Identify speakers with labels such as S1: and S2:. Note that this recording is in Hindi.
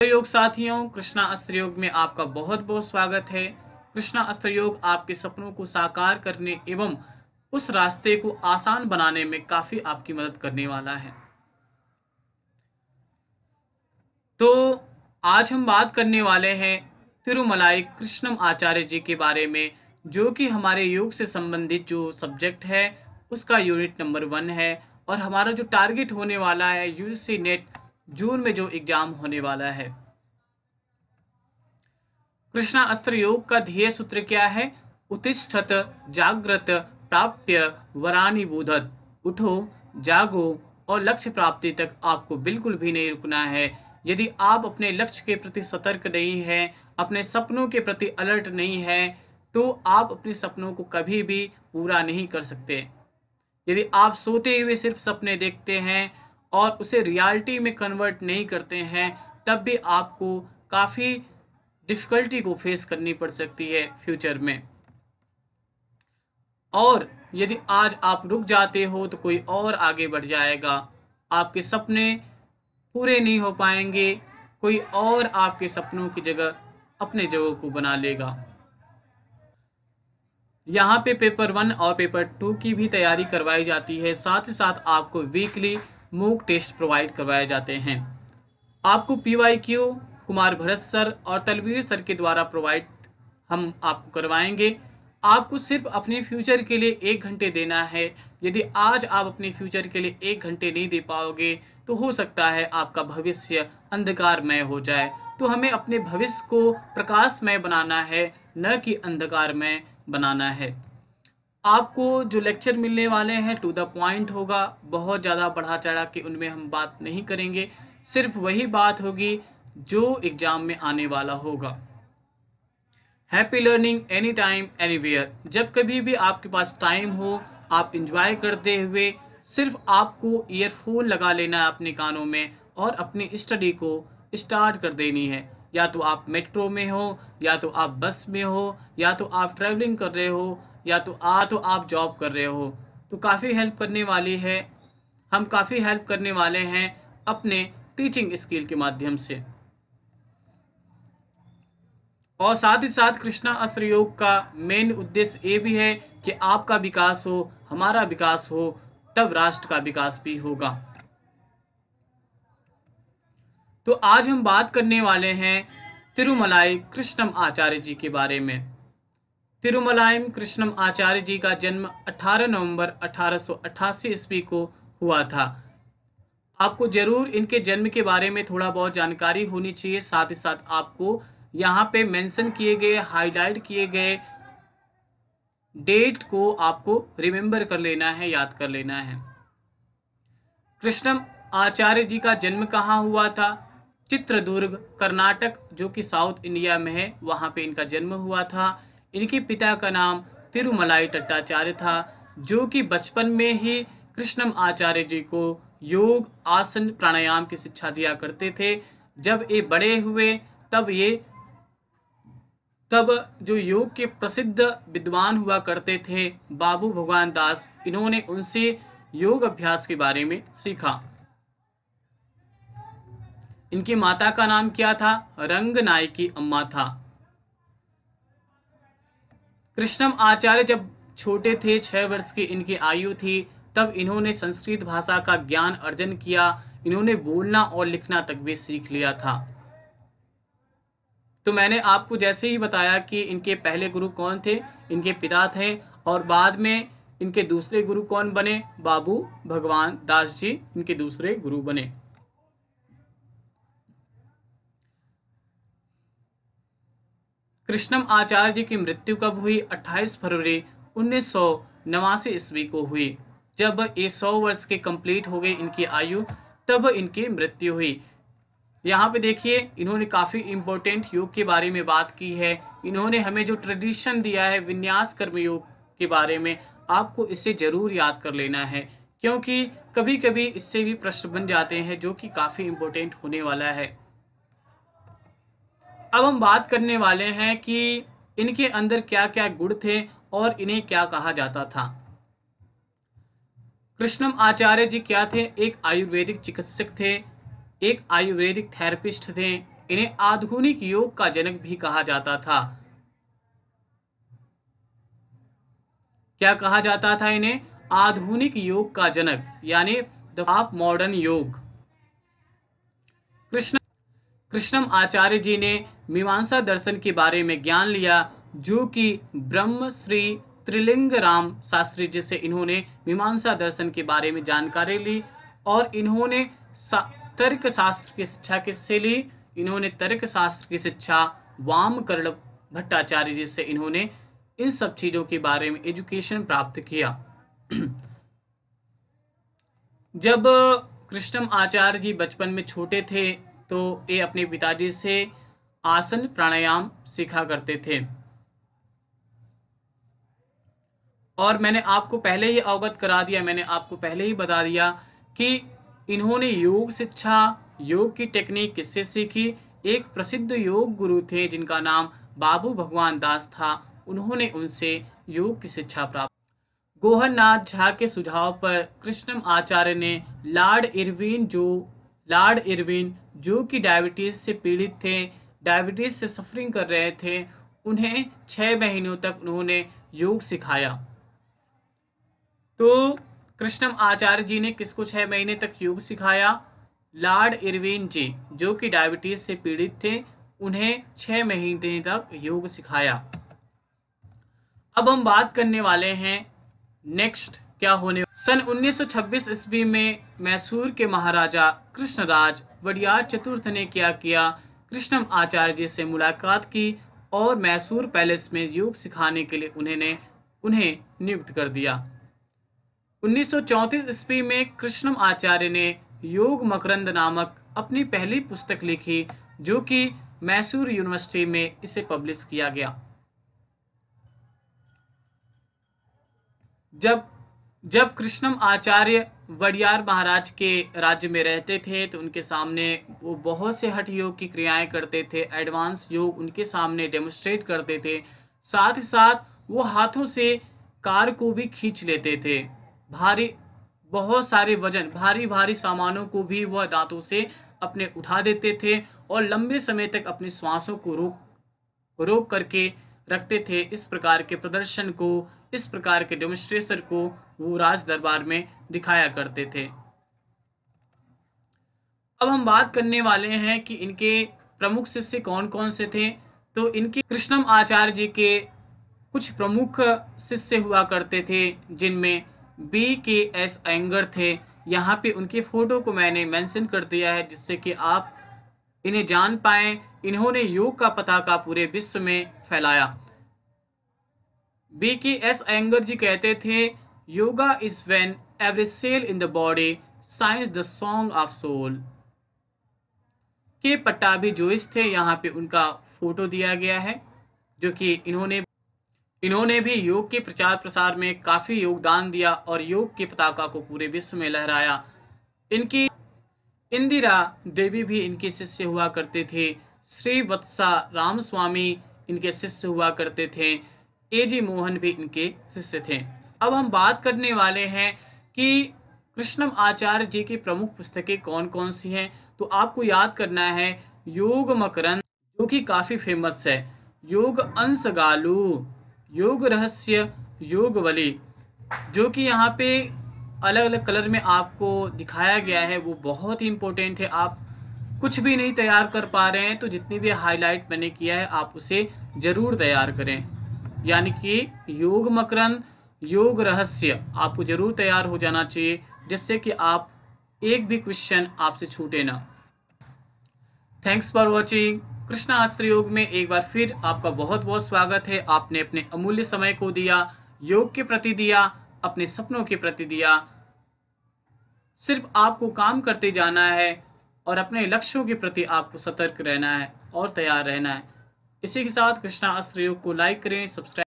S1: योग साथियों, कृष्णा अस्त्र योग में आपका बहुत बहुत स्वागत है। कृष्णा अस्त्र योग आपके सपनों को साकार करने एवं उस रास्ते को आसान बनाने में काफी आपकी मदद करने वाला है। तो आज हम बात करने वाले हैं तिरुमलाई कृष्णम आचार्य जी के बारे में, जो कि हमारे योग से संबंधित जो सब्जेक्ट है उसका यूनिट नंबर 1 है। और हमारा जो टारगेट होने वाला है यूजीसी नेट जून में जो एग्जाम होने वाला है। कृष्णा अस्त्र योग का ध्येय सूत्र क्या है? उत्तिष्ठत जागृत प्राप्य वरानि बोधत। उठो, जागो और लक्ष्य प्राप्ति तक आपको बिल्कुल भी नहीं रुकना है। यदि आप अपने लक्ष्य के प्रति सतर्क नहीं हैं, अपने सपनों के प्रति अलर्ट नहीं हैं, तो आप अपने सपनों को कभी भी पूरा नहीं कर सकते। यदि आप सोते हुए सिर्फ सपने देखते हैं और उसे रियलिटी में कन्वर्ट नहीं करते हैं, तब भी आपको काफ़ी डिफ़िकल्टी को फेस करनी पड़ सकती है फ्यूचर में। और यदि आज आप रुक जाते हो तो कोई और आगे बढ़ जाएगा। आपके सपने पूरे नहीं हो पाएंगे, कोई और आपके सपनों की जगह अपने जगह को बना लेगा। यहाँ पे पेपर 1 और पेपर 2 की भी तैयारी करवाई जाती है। साथ ही साथ आपको वीकली मॉक टेस्ट प्रोवाइड करवाए जाते हैं। आपको पीवाईक्यू कुमार भरत सर और तलवीर सर के द्वारा प्रोवाइड हम आपको करवाएंगे। आपको सिर्फ अपने फ्यूचर के लिए 1 घंटे देना है। यदि आज आप अपने फ्यूचर के लिए 1 घंटे नहीं दे पाओगे तो हो सकता है आपका भविष्य अंधकारमय हो जाए। तो हमें अपने भविष्य को प्रकाशमय बनाना है, न कि अंधकारमय बनाना है। आपको जो लेक्चर मिलने वाले हैं टू द पॉइंट होगा। बहुत ज़्यादा बढ़ा चढ़ा के उनमें हम बात नहीं करेंगे, सिर्फ वही बात होगी जो एग्ज़ाम में आने वाला होगा। Happy learning any time anywhere. जब कभी भी आपके पास टाइम हो, आप इंजॉय करते हुए सिर्फ आपको ईयरफोन लगा लेना है अपने कानों में और अपनी स्टडी को स्टार्ट कर देनी है। या तो आप मेट्रो में हो, या तो आप बस में हो, या तो आप ट्रैवलिंग कर रहे हो, या तो आप जॉब कर रहे हो। तो काफ़ी हेल्प करने वाली है, हम काफ़ी हेल्प करने वाले हैं अपने टीचिंग स्किल के माध्यम से। और साथ ही साथ कृष्णा अस्त्र योग का मेन उद्देश्य ये भी है कि आपका विकास हो, हमारा विकास हो, तब राष्ट्र का विकास भी होगा। तो आज हम बात करने वाले हैं तिरुमलाई कृष्णम आचार्य जी के बारे में। तिरुमलाइम कृष्णम आचार्य जी का जन्म 18 नवंबर 1888 ईस्वी को हुआ था। आपको जरूर इनके जन्म के बारे में थोड़ा बहुत जानकारी होनी चाहिए। साथ ही साथ आपको यहाँ पे मेंशन किए गए, हाईलाइट किए गए डेट को आपको रिमेंबर कर लेना है, याद कर लेना है। कृष्णम आचार्य जी का जन्म कहाँ हुआ था? चित्रदुर्ग, कर्नाटक, जो कि साउथ इंडिया में है, वहाँ पे इनका जन्म हुआ था। इनके पिता का नाम तिरुमलाई टट्टाचार्य था, जो कि बचपन में ही कृष्णम आचार्य जी को योग, आसन, प्राणायाम की शिक्षा दिया करते थे। जब ये बड़े हुए तब जो योग के प्रसिद्ध विद्वान हुआ करते थे बाबू भगवान दास, इन्होंने उनसे योग अभ्यास के बारे में सीखा। इनकी माता का नाम क्या था? रंगनायकी अम्मा था। कृष्णम आचार्य जब छोटे थे, 6 वर्ष की इनकी आयु थी, तब इन्होंने संस्कृत भाषा का ज्ञान अर्जन किया। इन्होंने बोलना और लिखना तक भी सीख लिया था। तो मैंने आपको जैसे ही बताया कि इनके पहले गुरु कौन थे, इनके पिता थे, और बाद में इनके दूसरे गुरु कौन बने? बाबू भगवान दास जी इनके दूसरे गुरु बने। कृष्णम आचार्य जी की मृत्यु कब हुई? 28 फरवरी 1989 ईस्वी को हुई। जब ये 100 वर्ष के कंप्लीट हो गए इनकी आयु, तब इनकी मृत्यु हुई। यहाँ पे देखिए, इन्होंने काफ़ी इम्पोर्टेंट योग के बारे में बात की है। इन्होंने हमें जो ट्रेडिशन दिया है विन्यास कर्म योग के बारे में, आपको इसे ज़रूर याद कर लेना है, क्योंकि कभी कभी इससे भी प्रश्न बन जाते हैं, जो कि काफ़ी इम्पोर्टेंट होने वाला है। अब हम बात करने वाले हैं कि इनके अंदर क्या क्या गुण थे और इन्हें क्या कहा जाता था। कृष्णम आचार्य जी क्या थे? एक आयुर्वेदिक चिकित्सक थे, एक आयुर्वेदिक थेरेपिस्ट थे, इन्हें आधुनिक योग का जनक भी कहा जाता था। क्या कहा जाता था इन्हें? आधुनिक योग का जनक, यानी द ऑफ मॉडर्न योग। कृष्ण कृष्णम आचार्य जी ने मीमांसा दर्शन के बारे में ज्ञान लिया, जो कि ब्रह्म श्री त्रिलिंग राम शास्त्री जी से इन्होंने मीमांसा दर्शन के बारे में जानकारी ली। और इन्होंने तर्क शास्त्र की शिक्षा किससे ली? इन्होंने तर्क शास्त्र की शिक्षा वामकर्ण भट्टाचार्य जी से इन्होंने इन सब चीजों के बारे में एजुकेशन प्राप्त किया। जब कृष्णम आचार्य जी बचपन में छोटे थे तो ये अपने पिताजी से आसन प्राणायाम सीखा करते थे। और मैंने आपको पहले ही अवगत करा दिया, मैंने आपको पहले ही बता दिया कि इन्होंने योग शिक्षा, योग की टेक्निक किससे सीखी? एक प्रसिद्ध योग गुरु थे जिनका नाम बाबू भगवान दास था, उन्होंने उनसे योग की शिक्षा प्राप्त। गोहरनाथ झा के सुझाव पर कृष्णम आचार्य ने लॉर्ड इरविन जो कि डायबिटीज से पीड़ित थे, डायबिटीज से सफरिंग कर रहे थे, उन्हें 6 महीनों तक उन्होंने योग सिखाया। तो कृष्णम आचार्य जी ने किसको 6 महीने तक योग सिखाया? लॉर्ड इरविन जी, जो कि डायबिटीज से पीड़ित थे, उन्हें 6 महीने तक योग सिखाया। अब हम बात करने वाले हैं नेक्स्ट क्या होने। सन 1926 ईस्वी में मैसूर के महाराजा कृष्णराज वडियार चतुर्थ ने क्या किया? कृष्णम आचार्य जी से मुलाकात की और मैसूर पैलेस में योग सिखाने के लिए उन्हें नियुक्त कर दिया। 1934 ईस्वी में कृष्णम आचार्य ने योग मकरंद नामक अपनी पहली पुस्तक लिखी, जो कि मैसूर यूनिवर्सिटी में इसे पब्लिश किया गया। जब कृष्णम आचार्य वडियार महाराज के राज्य में रहते थे तो उनके सामने वो बहुत से हठ योग की क्रियाएं करते थे, एडवांस योग उनके सामने डेमोन्स्ट्रेट करते थे। साथ ही साथ वो हाथों से कार को भी खींच लेते थे। बहुत सारे वजन, भारी भारी सामानों को भी वह दांतों से अपने उठा देते थे और लंबे समय तक अपनी श्वासों को रोक करके रखते थे। इस प्रकार के प्रदर्शन को, इस प्रकार के डेमोन्स्ट्रेशन को वो राज दरबार में दिखाया करते थे। अब हम बात करने वाले हैं कि इनके प्रमुख शिष्य कौन कौन से थे। तो इनके कृष्णम आचार्य जी के कुछ प्रमुख शिष्य हुआ करते थे, जिनमें BKS अयंगर थे। यहाँ पे उनकी फोटो को मैंने मेंशन कर दिया है जिससे कि आप इन्हें जान पाएं। इन्होंने योग का पताका पूरे विश्व में फैलाया। BKS अयंगर जी कहते थे, yoga is when every cell in the body sings the song of soul. K Pattabhi Joy's थे, यहाँ पे उनका फोटो दिया गया है, जो कि इन्होंने भी योग के प्रचार प्रसार में काफी योगदान दिया और योग के पताका को पूरे विश्व में लहराया। इनकी इंदिरा देवी भी इनके शिष्य हुआ करते थे। श्री वत्सा रामस्वामी इनके शिष्य हुआ करते थे। AG मोहन भी इनके शिष्य थे। अब हम बात करने वाले हैं कि कृष्णम आचार्य जी की प्रमुख पुस्तकें कौन कौन सी हैं। तो आपको याद करना है योग मकरंद, जो कि काफी फेमस है, योग अंशगालू, योग रहस्य, योग वली, जो कि यहाँ पे अलग अलग कलर में आपको दिखाया गया है, वो बहुत ही इंपॉर्टेंट है। आप कुछ भी नहीं तैयार कर पा रहे हैं तो जितनी भी हाईलाइट मैंने किया है आप उसे जरूर तैयार करें। यानी कि योग मकरंद, योग रहस्य आपको जरूर तैयार हो जाना चाहिए, जिससे कि आप एक भी क्वेश्चन आपसे छूटे ना। Thanks for watching. कृष्णा अस्त्र योग में एक बार फिर आपका बहुत बहुत स्वागत है। आपने अपने अमूल्य समय को दिया, योग के प्रति दिया, अपने सपनों के प्रति दिया। सिर्फ आपको काम करते जाना है और अपने लक्ष्यों के प्रति आपको सतर्क रहना है और तैयार रहना है। इसी के साथ कृष्णा अस्त्र योग को लाइक करें, सब्सक्राइब